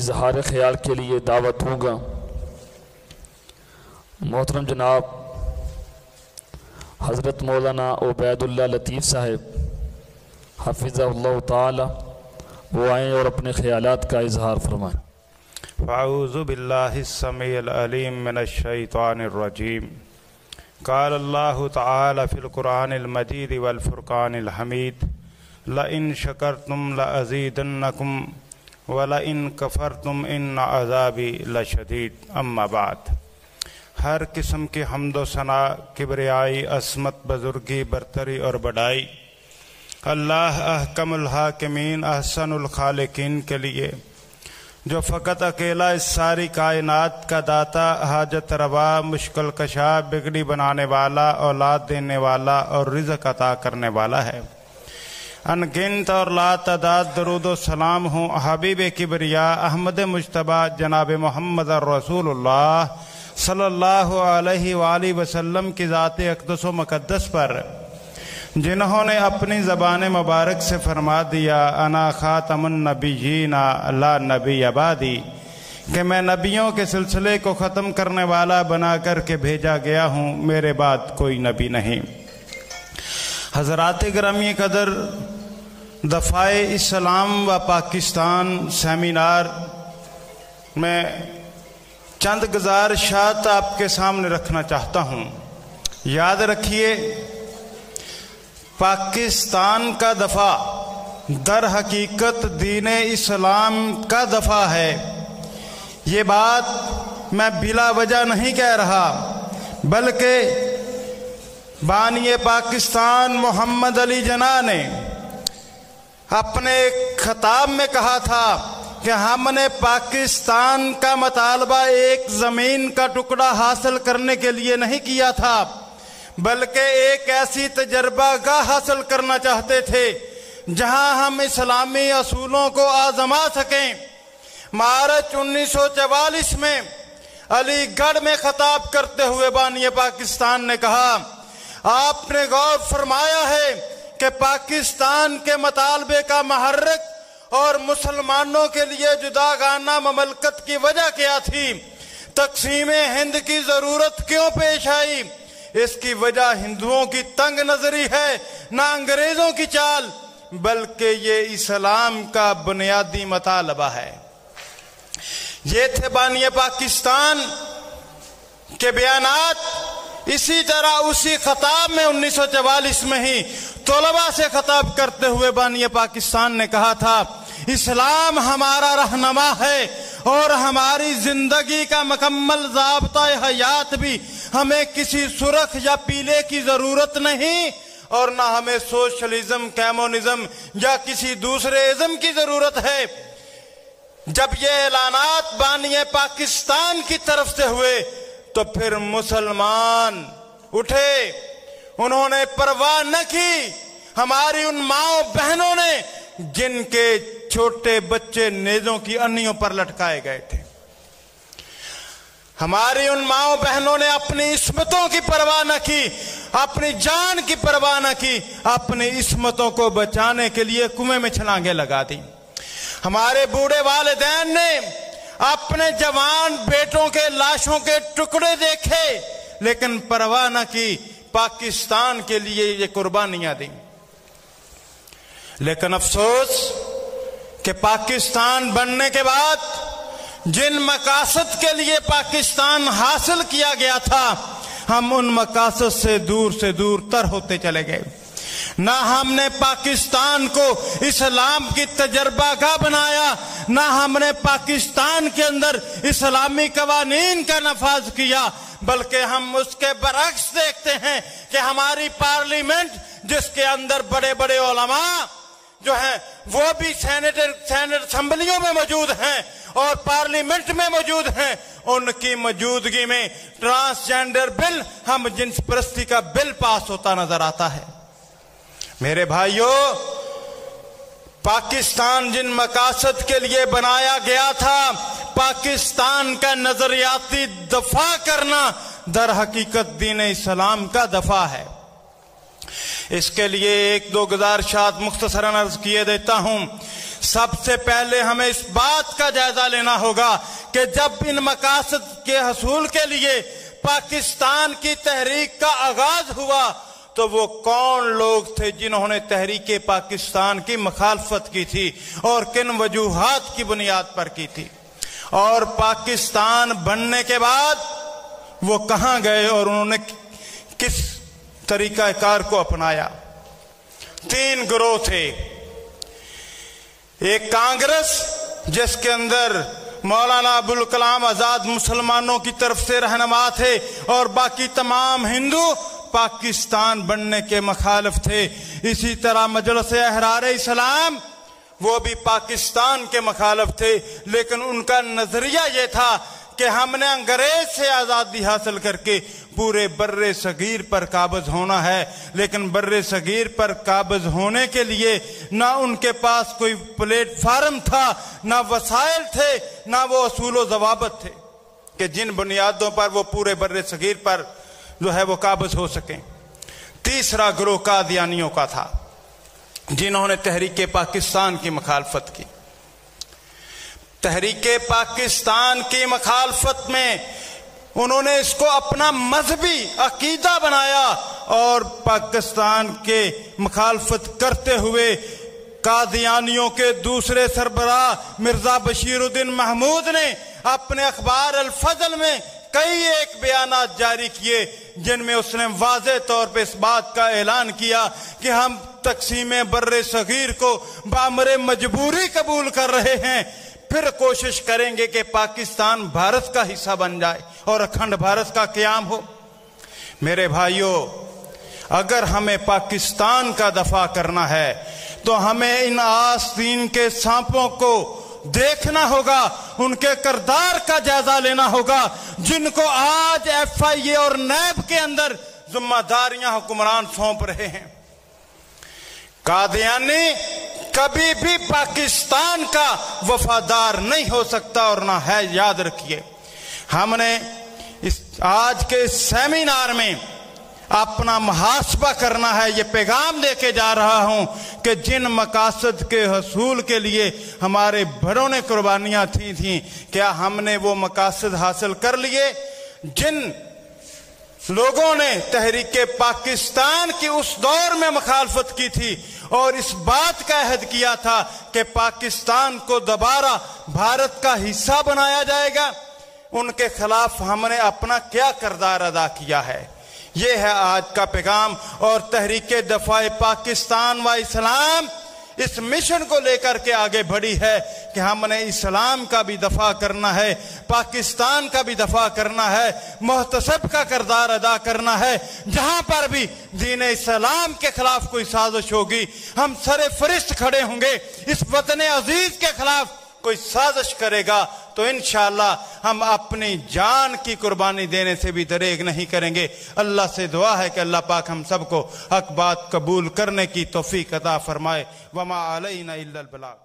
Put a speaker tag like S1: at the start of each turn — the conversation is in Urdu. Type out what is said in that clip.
S1: اظہار خیال کے لیے دعوت دوں گا۔ محترم جناب حضرت مولانا عبید اللہ لطیف صاحب حفظہ اللہ تعالی وہ آئیں اور اپنے خیالات کا اظہار فرمائیں۔
S2: اعوذ باللہ السمیع العلیم من الشیطان الرجیم۔ قال اللہ تعالی فی القرآن المجید والفرقان الحمید لئن شکرتم لأزیدنکم وَلَئِن كَفَرْتُمْ إِنَّ عَذَابِي لَشَدِيدٌ۔ اما بعد، ہر قسم کی حمد و ثنا، کبریائی، عظمت، بزرگی، برتری اور بڑائی اللہ احکم الحاکمین احسن الخالقین کے لیے، جو فقط اکیلا اس ساری کائنات کا داتا، حاجت روا، مشکل کشا، بگڑی بنانے والا، اولاد دینے والا اور رزق عطا کرنے والا ہے۔ انگنت اور لا تعداد درود و سلام ہوں حبیب کبریا احمد مجتبی جناب محمد رسول اللہ صلی اللہ علیہ وآلہ وسلم کی ذات اقدس و مقدس پر، جنہوں نے اپنی زبان مبارک سے فرما دیا انا خاتم النبیین لا نبی بعدی، کہ میں نبیوں کے سلسلے کو ختم کرنے والا بنا کر کے بھیجا گیا ہوں، میرے بعد کوئی نبی نہیں۔ حضرات گرامی قدر، دفاع اسلام و پاکستان سیمینار میں چند گزارشات آپ کے سامنے رکھنا چاہتا ہوں۔ یاد رکھیے، پاکستان کا دفاع در حقیقت دین اسلام کا دفاع ہے۔ یہ بات میں بلا وجہ نہیں کہہ رہا، بلکہ بانی پاکستان محمد علی جناح نے اپنے خطاب میں کہا تھا کہ ہم نے پاکستان کا مطالبہ ایک زمین کا ٹکڑا حاصل کرنے کے لیے نہیں کیا تھا، بلکہ ایک ایسی تجربہ گاہ حاصل کرنا چاہتے تھے جہاں ہم اسلامی اصولوں کو آزما سکیں۔ مارچ 1944 میں علی گڑھ میں خطاب کرتے ہوئے بانی پاکستان نے کہا، آپ نے غور فرمایا ہے کہ پاکستان کے مطالبے کا محرک اور مسلمانوں کے لیے جداگانہ مملکت کی وجہ کیا تھی؟ تقسیم ہند کی ضرورت کیوں پیش آئی؟ اس کی وجہ ہندوؤں کی تنگ نظری ہے، نہ انگریزوں کی چال، بلکہ یہ اسلام کا بنیادی مطالبہ ہے۔ یہ تھے بانی پاکستان کے بیانات۔ اسی طرح اسی خطاب میں 1944 میں ہی طلباء سے خطاب کرتے ہوئے بانی پاکستان نے کہا تھا، اسلام ہمارا رہنما ہے اور ہماری زندگی کا مکمل ضابطہ حیات بھی، ہمیں کسی سرخ یا پیلے کی ضرورت نہیں اور نہ ہمیں سوشلزم، کمیونزم یا کسی دوسرے ازم کی ضرورت ہے۔ جب یہ اعلانات بانی پاکستان کی طرف سے ہوئے تو پھر مسلمان اٹھے، انہوں نے پرواہ نہ کی۔ ہماری ان ماؤں بہنوں نے جن کے چھوٹے بچے نیزوں کی انیوں پر لٹکائے گئے تھے، ہماری ان ماؤں بہنوں نے اپنی عصمتوں کی پرواہ نہ کی، اپنی جان کی پرواہ نہ کی، اپنی عصمتوں کو بچانے کے لیے کنویں میں چھلانگیں لگا دی۔ ہمارے بوڑھے والدین نے اپنے جوان بیٹوں کے لاشوں کے ٹکڑے دیکھے لیکن پرواہ نہ کی، پاکستان کے لیے یہ قربانیاں دیں۔ لیکن افسوس کہ پاکستان بننے کے بعد جن مقاصد کے لیے پاکستان حاصل کیا گیا تھا، ہم ان مقاصد سے دور تر ہوتے چلے گئے۔ نہ ہم نے پاکستان کو اسلام کی تجربہ گاہ بنایا، نہ ہم نے پاکستان کے اندر اسلامی قوانین کا نفاذ کیا، بلکہ ہم اس کے برعکس دیکھتے ہیں کہ ہماری پارلیمنٹ جس کے اندر بڑے بڑے علماء جو ہیں وہ بھی سینٹ اسمبلیوں میں موجود ہیں اور پارلیمنٹ میں موجود ہیں، ان کی موجودگی میں ٹرانسجینڈر بل، ہم جنس پرستی کا بل پاس ہوتا نظر آتا ہے۔ میرے بھائیوں، پاکستان جن مقاصد کے لیے بنایا گیا تھا، پاکستان کا نظریاتی دفاع کرنا در حقیقت دین اسلام کا دفاع ہے۔ اس کے لیے ایک دو گزارشات مختصراً عرض کیے دیتا ہوں۔ سب سے پہلے ہمیں اس بات کا جائزہ لینا ہوگا کہ جب ان مقاصد کے حصول کے لیے پاکستان کی تحریک کا آغاز ہوا تو وہ کون لوگ تھے جنہوں نے تحریک پاکستان کی مخالفت کی تھی اور کن وجوہات کی بنیاد پر کی تھی، اور پاکستان بننے کے بعد وہ کہاں گئے اور انہوں نے کس طریقہ کار کو اپنایا۔ 3 گروہ تھے۔ ایک کانگریس جس کے اندر مولانا ابوالکلام آزاد مسلمانوں کی طرف سے رہنما تھے اور باقی تمام ہندو پاکستان بننے کے مخالف تھے۔ اسی طرح مجلس احرار اسلام وہ بھی پاکستان کے مخالف تھے، لیکن ان کا نظریہ یہ تھا کہ ہم نے انگریز سے آزادی حاصل کر کے پورے بر صغیر پر قابض ہونا ہے، لیکن بر صغیر پر قابض ہونے کے لیے نہ ان کے پاس کوئی پلیٹ فارم تھا، نہ وسائل تھے، نہ وہ اصول و ضوابط تھے کہ جن بنیادوں پر وہ پورے بر صغیر پر جو ہے وہ قابض ہو سکیں۔ تیسرا گروہ قادیانیوں کا تھا جنہوں نے تحریک پاکستان کی مخالفت کی۔ تحریک پاکستان کی مخالفت میں انہوں نے اس کو اپنا مذہبی عقیدہ بنایا اور پاکستان کے مخالفت کرتے ہوئے قادیانیوں کے دوسرے سربراہ مرزا بشیر الدین محمود نے اپنے اخبار الفضل میں کئی ایک بیانات جاری کیے جن میں اس نے واضح طور پہ اس بات کا اعلان کیا کہ ہم تقسیم بر صغیر کو بامر مجبوری قبول کر رہے ہیں، پھر کوشش کریں گے کہ پاکستان بھارت کا حصہ بن جائے اور اکھنڈ بھارت کا قیام ہو۔ میرے بھائیوں، اگر ہمیں پاکستان کا دفاع کرنا ہے تو ہمیں ان آستین کے سانپوں کو دیکھنا ہوگا، ان کے کردار کا جائزہ لینا ہوگا جن کو آج FIA اور نیب کے اندر ذمہ داریاں حکمران سونپ رہے ہیں۔ قادیانی کبھی بھی پاکستان کا وفادار نہیں ہو سکتا اور نہ ہے، یاد رکھیے۔ ہم نے آج کے سیمینار میں اپنا محاسبہ کرنا ہے، یہ پیغام دے کے جا رہا ہوں کہ جن مقاصد کے حصول کے لیے ہمارے بڑوں نے قربانیاں تھیں کیا ہم نے وہ مقاصد حاصل کر لیے؟ جن لوگوں نے تحریک پاکستان کی اس دور میں مخالفت کی تھی اور اس بات کا عہد کیا تھا کہ پاکستان کو دوبارہ بھارت کا حصہ بنایا جائے گا، ان کے خلاف ہم نے اپنا کیا کردار ادا کیا ہے؟ یہ ہے آج کا پیغام، اور تحریک دفاع پاکستان و اسلام اس مشن کو لے کر کے آگے بڑھی ہے کہ ہم نے اسلام کا بھی دفاع کرنا ہے، پاکستان کا بھی دفاع کرنا ہے، محتسب کا کردار ادا کرنا ہے۔ جہاں پر بھی دین اسلام کے خلاف کوئی سازش ہوگی ہم سر فرست کھڑے ہوں گے۔ اس وطن عزیز کے خلاف کوئی سازش کرے گا تو انشاءاللہ ہم اپنی جان کی قربانی دینے سے بھی دریغ نہیں کریں گے۔ اللہ سے دعا ہے کہ اللہ پاک ہم سب کو حق بات قبول کرنے کی توفیق عطا فرمائے۔ وما علینا الا البلاغ۔